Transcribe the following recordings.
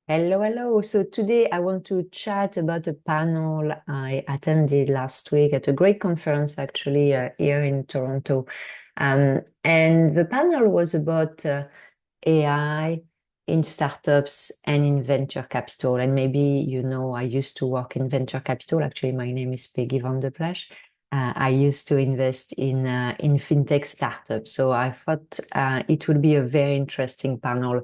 Hello, hello. So today I want to chat about a panel I attended last week at a great conference, actually, here in Toronto. And the panel was about AI in startups and in venture capital. And maybe you know, I used to work in venture capital. Actually, my name is Peggy van der Plassche. I used to invest in fintech startups. So I thought it would be a very interesting panel.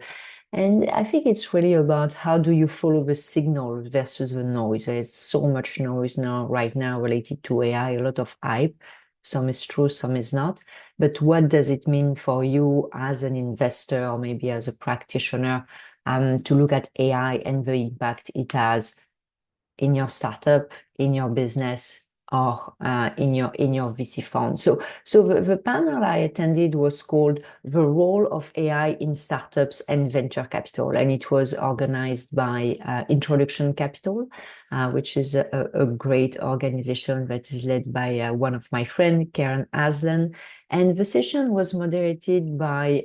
And I think it's really about how do you follow the signal versus the noise. There's so much noise now, right now, related to AI, a lot of hype. Some is true, some is not. But what does it mean for you as an investor or maybe as a practitioner to look at AI and the impact it has in your startup, in your business, or in your VC fund. So the panel I attended was called The Role of AI in Startups and Venture Capital, and it was organized by Introduction Capital, which is a great organization that is led by one of my friends, Karen Aslan. And the session was moderated by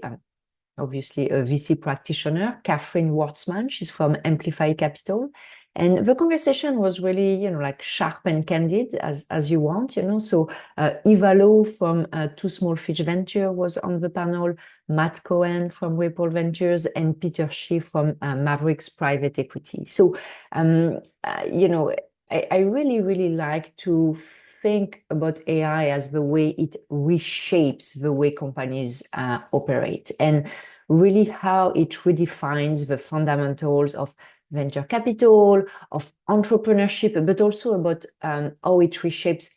obviously a VC practitioner, Kathryn Wortsman. She's from Amplify Capital. And the conversation was really, like sharp and candid as you want, So Eva Lau from Too Small Fish Venture was on the panel, Matt Cohen from Ripple Ventures, and Peter Shi from Mavericks Private Equity. So, I really, really like to think about AI as the way it reshapes the way companies operate and really how it redefines the fundamentals of venture capital, of entrepreneurship, but also about how it reshapes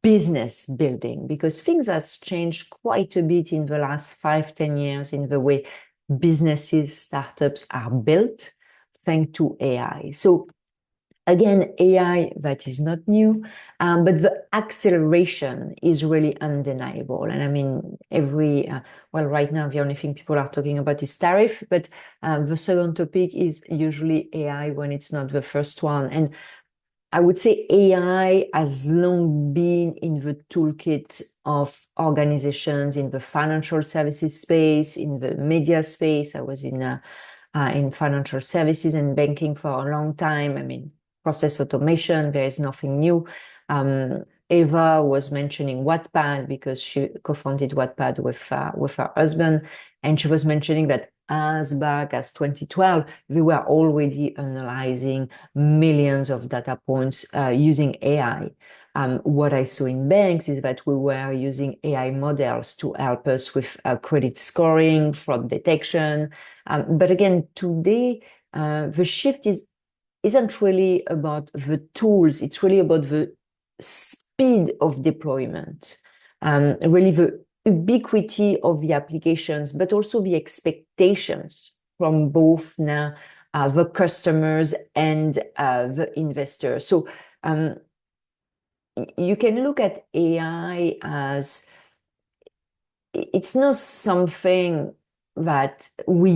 business building, because things have changed quite a bit in the last 5-10 years in the way businesses, startups are built thanks to AI. So again, AI, that is not new, but the acceleration is really undeniable. And I mean, right now, the only thing people are talking about is tariff, but the second topic is usually AI when it's not the first one. And I would say AI has long been in the toolkit of organizations in the financial services space, in the media space. I was in financial services and banking for a long time. I mean, process automation, there is nothing new. Eva was mentioning Wattpad because she co-founded Wattpad with her husband, and she was mentioning that as back as 2012, we were already analyzing millions of data points using AI. What I saw in banks is that we were using AI models to help us with credit scoring, fraud detection. But again, today, the shift isn't really about the tools. It's really about the speed of deployment, really the ubiquity of the applications, but also the expectations from both now the customers and the investors. So you can look at AI as it's not something that we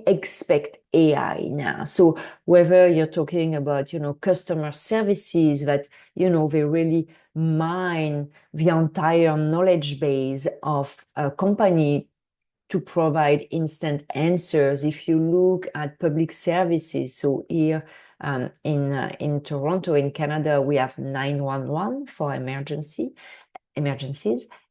expect AI now. So whether you're talking about, customer services that, they really mine the entire knowledge base of a company to provide instant answers. If you look at public services, so here in Toronto, in Canada, we have 911 for emergencies,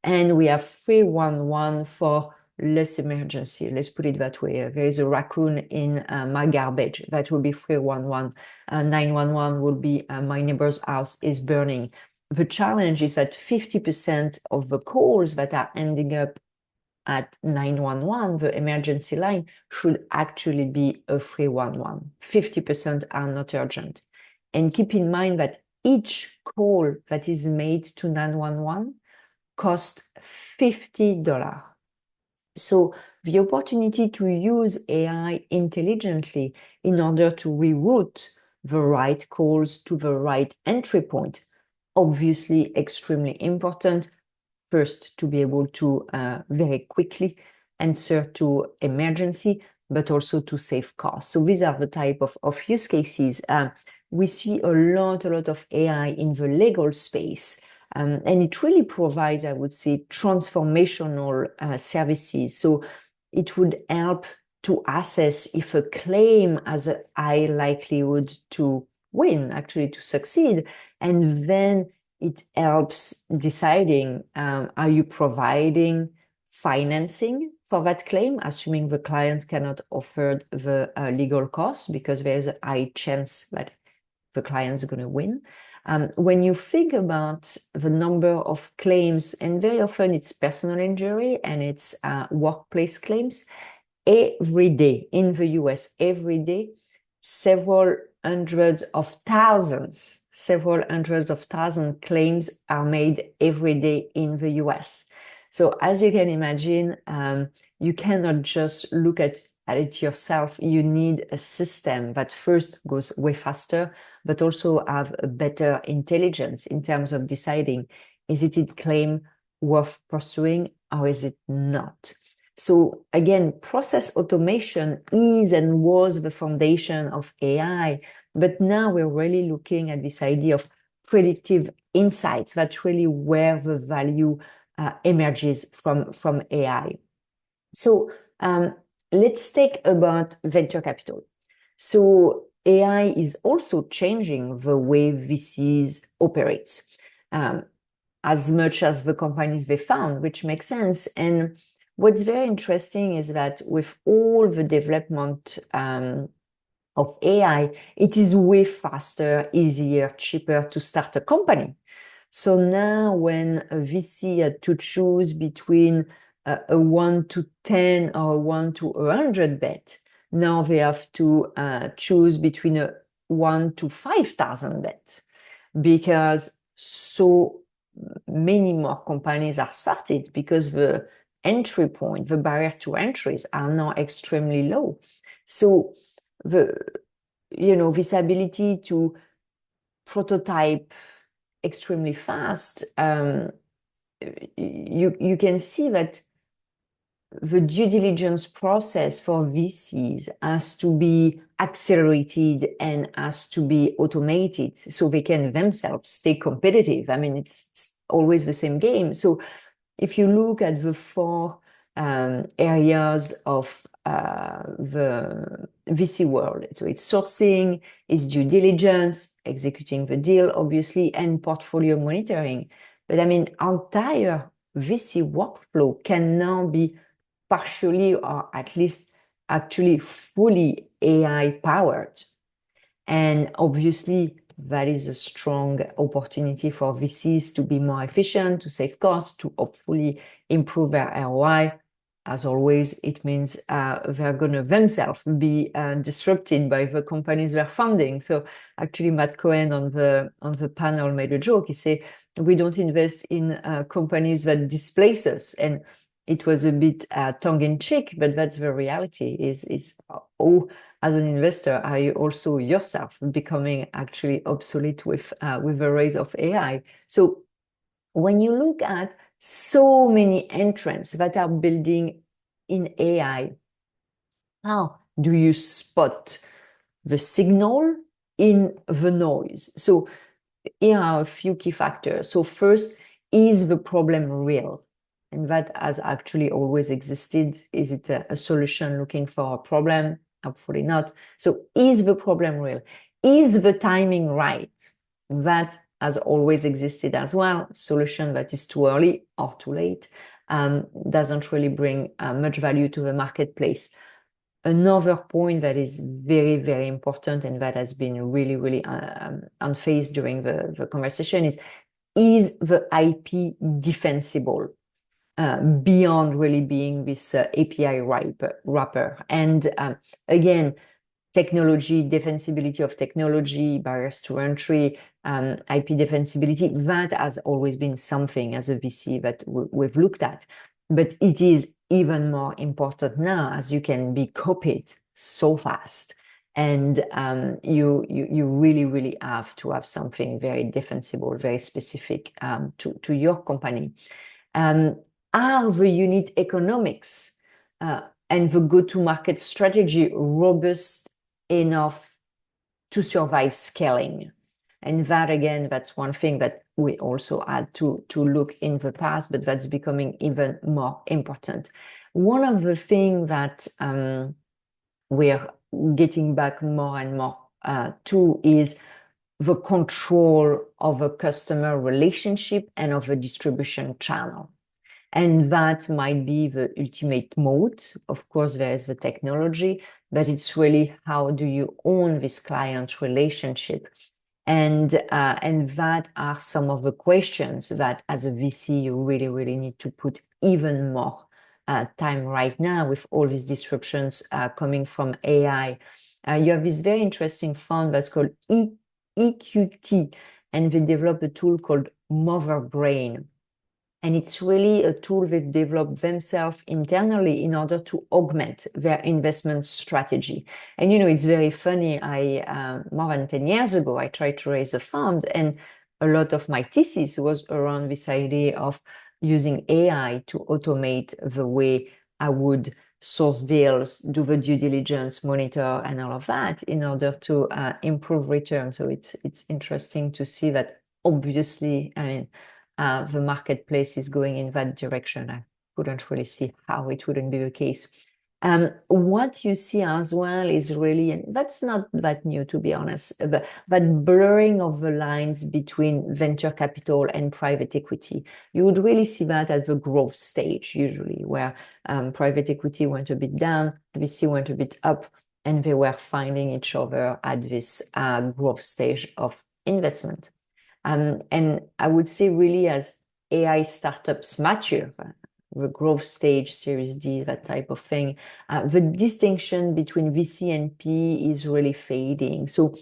and we have 311 for less emergency. Let's put it that way. There is a raccoon in my garbage. That will be 311. 911 will be my neighbor's house is burning. The challenge is that 50% of the calls that are ending up at 911, the emergency line, should actually be a 311. 50% are not urgent. And keep in mind that each call that is made to 911 costs $50. So the opportunity to use AI intelligently in order to reroute the right calls to the right entry point, obviously extremely important. First, to be able to very quickly answer to emergency, but also to save costs. So these are the type of use cases. We see a lot of AI in the legal space. And it really provides, I would say, transformational services. So it would help to assess if a claim has a high likelihood to win, actually to succeed. And then it helps deciding, are you providing financing for that claim, assuming the client cannot offer the legal costs because there's a high chance that the client's going to win. When you think about the number of claims, and very often it's personal injury and it's workplace claims, every day in the US, every day, several hundreds of thousands claims are made every day in the US. So as you can imagine, you cannot just look at it yourself. You need a system that first goes way faster, but also have a better intelligence in terms of deciding, is it a claim worth pursuing or is it not? So again, process automation is and was the foundation of AI, but now we're really looking at this idea of predictive insights. That's really where the value emerges from AI. So let's take about venture capital. So AI is also changing the way VCs operate, as much as the companies they found, which makes sense. And what's very interesting is that with all the development of AI, it is way faster, easier, cheaper to start a company. So now when a VC had to choose between a 1 to 10 or a 1 to 100 bet, now they have to choose between a 1 to 5,000 bet, because so many more companies are started, because the entry point, the barrier to entries are now extremely low. So this ability to prototype extremely fast, you can see that the due diligence process for VCs has to be accelerated and has to be automated so they can themselves stay competitive. I mean, it's always the same game. So if you look at the four areas of the VC world, so it's sourcing, it's due diligence, executing the deal, obviously, and portfolio monitoring. But I mean, entire VC workflow can now be partially or at least actually fully AI powered. And obviously, that is a strong opportunity for VCs to be more efficient, to save costs, to hopefully improve their ROI. As always, it means they're going to themselves be disrupted by the companies they're funding. So actually, Matt Cohen on the panel made a joke. He said, we don't invest in companies that displace us. And it was a bit tongue-in-cheek, but that's the reality. As an investor, are you also yourself becoming actually obsolete with the rise of AI? So when you look at so many entrants that are building in AI, how do you spot the signal in the noise? So here are a few key factors. So first, is the problem real? And that has actually always existed. Is it a solution looking for a problem? Hopefully not. So is the problem real? Is the timing right? That has always existed as well. Solution that is too early or too late doesn't really bring much value to the marketplace. Another point that is very, very important and that has been really, really unfazed during the conversation is the IP defensible? Beyond really being this API wrapper. And again, technology, defensibility of technology, barriers to entry, IP defensibility, that has always been something as a VC that we've looked at. But it is even more important now, as you can be copied so fast. And you really, really have to have something very defensible, very specific to your company. Are the unit economics and the go-to-market strategy robust enough to survive scaling? And that, again, that's one thing that we also had to look in the past, but that's becoming even more important. One of the things that we're getting back more and more to is the control of a customer relationship and of a distribution channel. And that might be the ultimate mode. Of course, there is the technology, but it's really how do you own this client relationship? And that are some of the questions that as a VC, you really, really need to put even more time right now with all these disruptions coming from AI. You have this very interesting fund that's called EQT, and they developed a tool called Mother Brain. And it's really a tool they've developed themselves internally in order to augment their investment strategy. And, it's very funny. More than 10 years ago, I tried to raise a fund, and a lot of my thesis was around this idea of using AI to automate the way I would source deals, do the due diligence, monitor, and all of that in order to improve return. So it's interesting to see that obviously, the marketplace is going in that direction. I couldn't really see how it wouldn't be the case. What you see as well is really, and that's not that new to be honest, but that blurring of the lines between venture capital and private equity. You would really see that at the growth stage usually, where private equity went a bit down, VC went a bit up, and they were finding each other at this growth stage of investment. And I would say really as AI startups mature, the growth stage, Series D, that type of thing, the distinction between VC and PE is really fading. So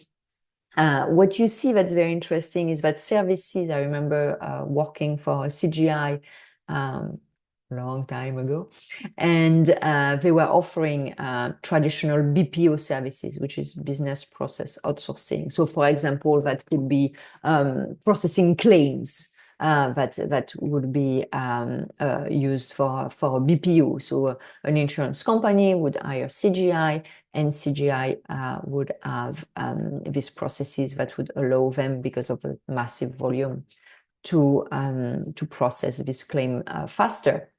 what you see that's very interesting is that services, I remember working for CGI long time ago, and they were offering traditional BPO services, which is business process outsourcing. So, for example, that could be processing claims that would be used for a BPO. So, an insurance company would hire CGI, and CGI would have these processes that would allow them, because of the massive volume, to process this claim faster.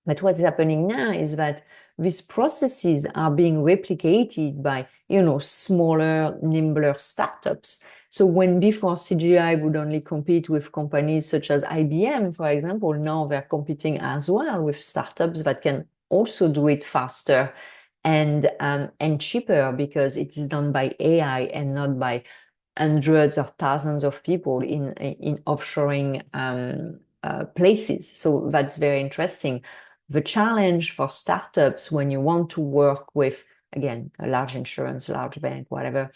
But what's happening now is that these processes are being replicated by, smaller, nimbler startups. So when before CGI would only compete with companies such as IBM, for example, now they're competing as well with startups that can also do it faster and cheaper, because it's done by AI and not by hundreds or thousands of people in offshoring places. So that's very interesting. The challenge for startups when you want to work with, again, a large insurance, large bank, whatever,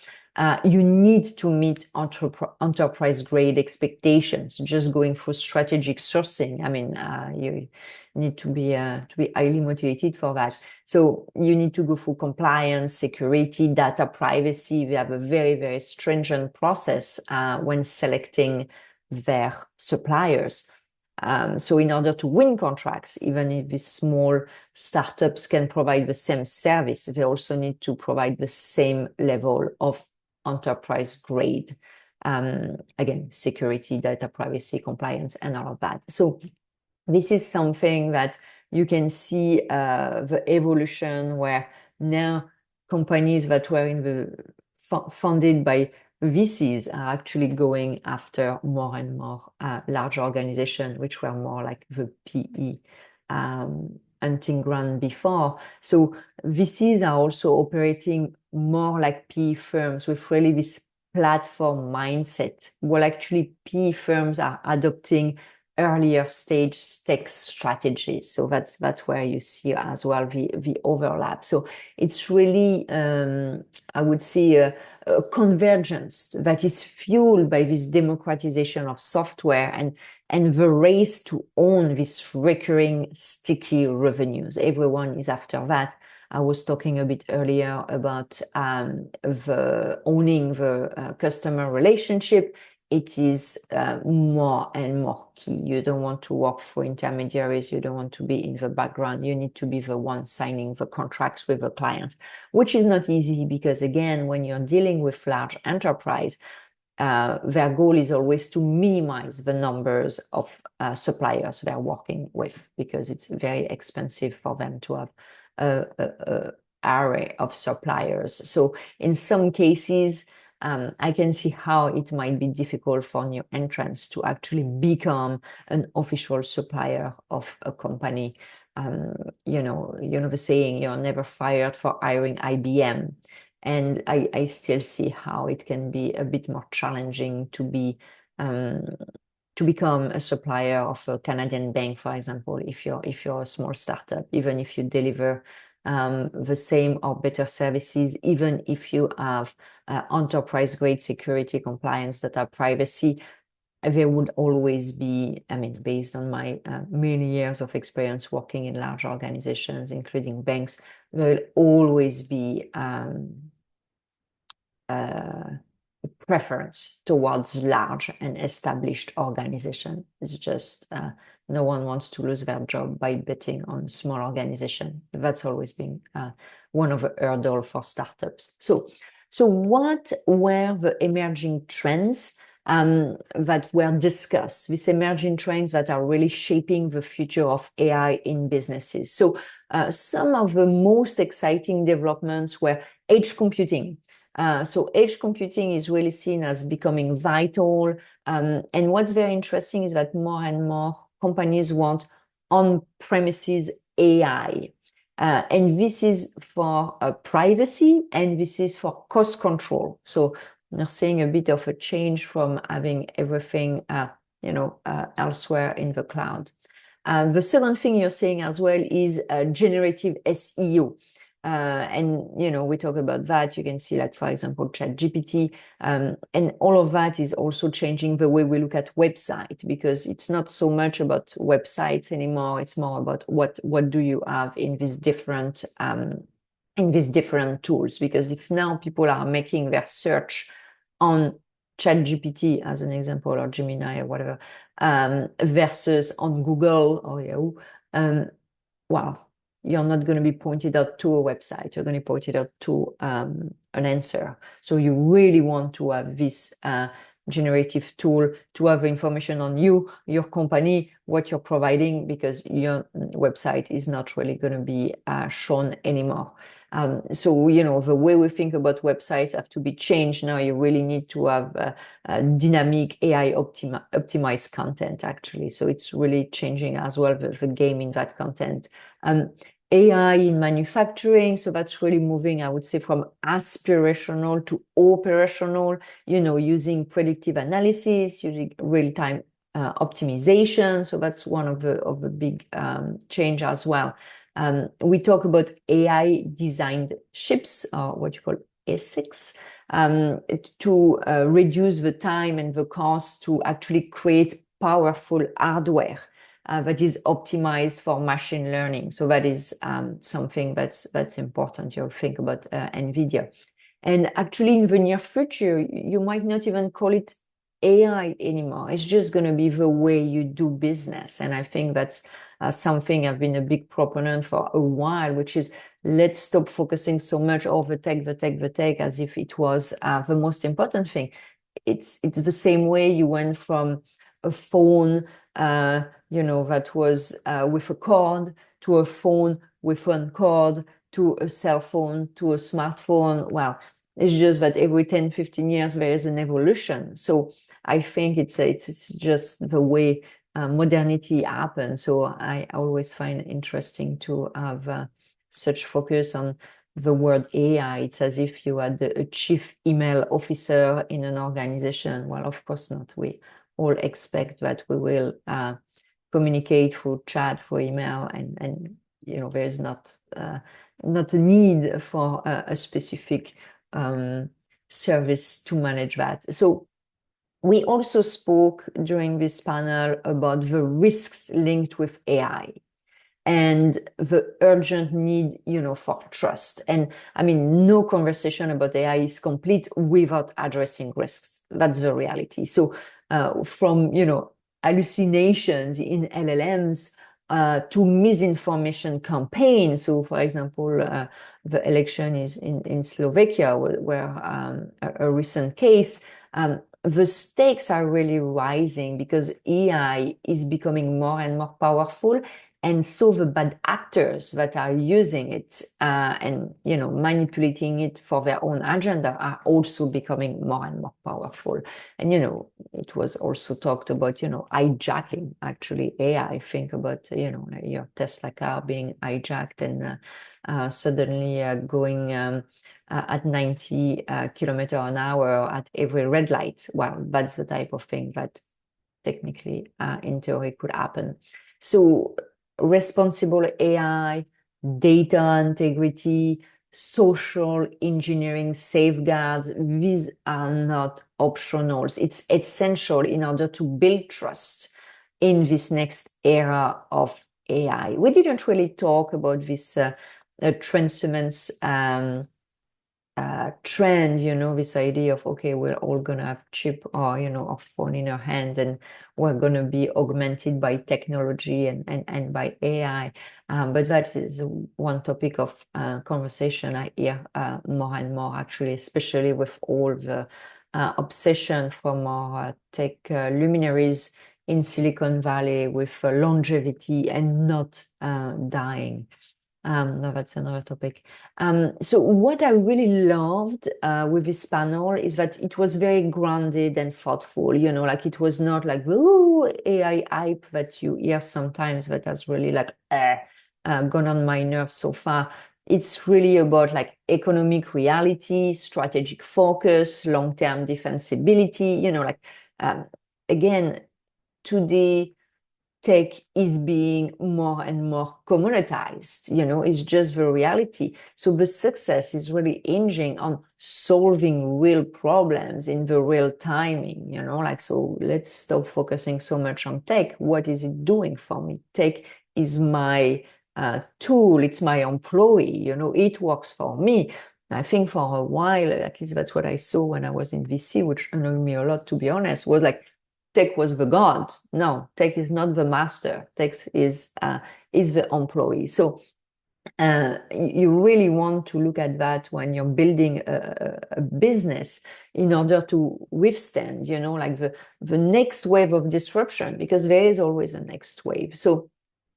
you need to meet enterprise grade expectations. Just going through strategic sourcing, you need to be highly motivated for that. So you need to go through compliance, security, data privacy. We have a very, very stringent process when selecting their suppliers. So in order to win contracts, even if these small startups can provide the same service, they also need to provide the same level of enterprise grade, again, security, data privacy, compliance, and all of that. So this is something that you can see the evolution, where now companies that were funded by VCs are actually going after more and more large organizations, which were more like the PE hunting ground before. So VCs are also operating more like PE firms with really this platform mindset. Well, actually, PE firms are adopting earlier stage tech strategies. So that's where you see as well the overlap. So it's really, I would say, a convergence that is fueled by this democratization of software and the race to own these recurring sticky revenues. Everyone is after that. I was talking a bit earlier about the owning the customer relationship. It is more and more key. You don't want to work for intermediaries. You don't want to be in the background. You need to be the one signing the contracts with the client, which is not easy because, again, when you're dealing with large enterprise, their goal is always to minimize the numbers of suppliers they're working with, because it's very expensive for them to have array of suppliers. So in some cases, I can see how it might be difficult for new entrants to actually become an official supplier of a company. You know the saying, you're never fired for hiring IBM. And I still see how it can be a bit more challenging to be to become a supplier of a Canadian bank, for example, if you're a small startup, even if you deliver the same or better services, even if you have enterprise-grade security, compliance, data privacy, there would always be, I mean, based on my many years of experience working in large organizations, including banks, there will always be preference towards large and established organization. It's just no one wants to lose their job by betting on small organization. That's always been one of the hurdles for startups. So what were the emerging trends that were discussed, these emerging trends that are really shaping the future of AI in businesses? So some of the most exciting developments were edge computing. So edge computing is really seen as becoming vital. And what's very interesting is that more and more companies want on-premises AI. And this is for privacy, and this is for cost control. So you're seeing a bit of a change from having everything elsewhere in the cloud. The second thing you're seeing as well is generative SEO. And we talk about that. You can see, like, for example, ChatGPT, and all of that is also changing the way we look at website, because it's not so much about websites anymore. It's more about what do you have in these different tools. Because if now people are making their search on ChatGPT as an example, or Gemini or whatever, versus on Google or Yahoo, well, you're not going to be pointed out to a website. You're going to be pointed out to an answer. So you really want to have this generative tool to have information on you, your company, what you're providing, because your website is not really going to be shown anymore. So, the way we think about websites have to be changed. Now you really need to have dynamic AI optimized content, actually. So it's really changing as well the game in that content. AI in manufacturing, so that's really moving, I would say, from aspirational to operational, using predictive analysis, using real-time optimization. So that's one of the big change as well. We talk about AI designed chips, or what you call ASICs, to reduce the time and the cost to actually create powerful hardware that is optimized for machine learning. So that is something that's important. You'll think about NVIDIA. And actually, in the near future, you might not even call it AI anymore. It's just going to be the way you do business. And I think that's something I've been a big proponent for a while, which is, let's stop focusing so much on the tech, as if it was the most important thing. It's the same way you went from a phone that was with a cord, to a phone with one cord, to a cell phone, to a smartphone. Well, it's just that every 10, 15 years, there is an evolution. So I think it's just the way modernity happens. So I always find it interesting to have such focus on the word AI. It's as if you had a chief email officer in an organization. Well, of course not. We all expect that we will communicate through chat, through email, and there's not a need for a specific service to manage that. So we also spoke during this panel about the risks linked with AI and the urgent need, for trust. And I mean, no conversation about AI is complete without addressing risks. That's the reality. So from, hallucinations in LLMs to misinformation campaigns. So, for example, the election is in Slovakia, where a recent case, the stakes are really rising because AI is becoming more and more powerful, And so the bad actors that are using it and manipulating it for their own agenda are also becoming more and more powerful. And it was also talked about hijacking actually AI. Think about like your Tesla car being hijacked and suddenly going at 90 kilometers an hour at every red light. Well, that's the type of thing that technically in theory could happen. So responsible AI, data integrity, social engineering safeguards, these are not optionals. It's essential in order to build trust in this next era of AI. We didn't really talk about this transhumance trend, this idea of, okay, we're all going to have chip or, a phone in our hand and we're going to be augmented by technology and by AI. But that is one topic of conversation I hear more and more, actually, especially with all the obsession from our tech luminaries in Silicon Valley with longevity and not dying. No, that's another topic. So what I really loved with this panel is that it was very grounded and thoughtful, like it was not like, ooh, AI hype that you hear sometimes that has really like gone on my nerves so far. It's really about like economic reality, strategic focus, long-term defensibility, again, today, tech is being more and more commoditized, it's just the reality. So the success is really hinging on solving real problems in the real timing, so let's stop focusing so much on tech. What is it doing for me? Tech is my tool, it's my employee, it works for me. I think for a while, at least that's what I saw when I was in VC, which annoyed me a lot, to be honest, was like, tech was the god. No, tech is not the master. Tech is the employee. So you really want to look at that when you're building a business in order to withstand, like the next wave of disruption, because there is always a next wave. So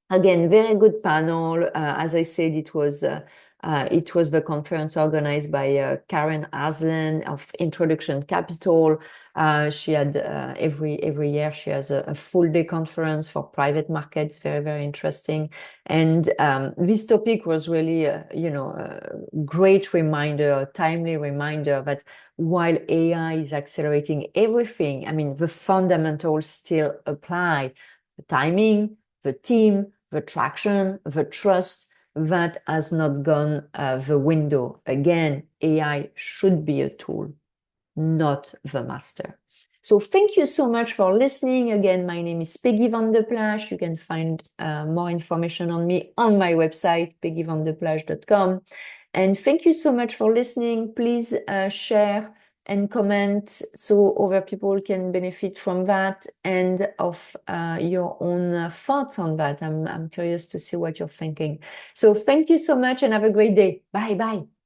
again, very good panel. As I said, it was the conference organized by Karen Aslan of Introduction Capital. She had every year she has a full day conference for private markets. Very, very interesting. And this topic was really a great reminder, a timely reminder that while AI is accelerating everything, I mean, the fundamentals still apply. The timing, the team, the traction, the trust, that has not gone the window. Again, AI should be a tool, not the master. So thank you so much for listening. Again, my name is Peggy van de Plassche. You can find more information on me on my website, peggyvandeplassche.com. And thank you so much for listening. Please share and comment so other people can benefit from that and of your own thoughts on that. I'm curious to see what you're thinking. So thank you so much and have a great day. Bye bye.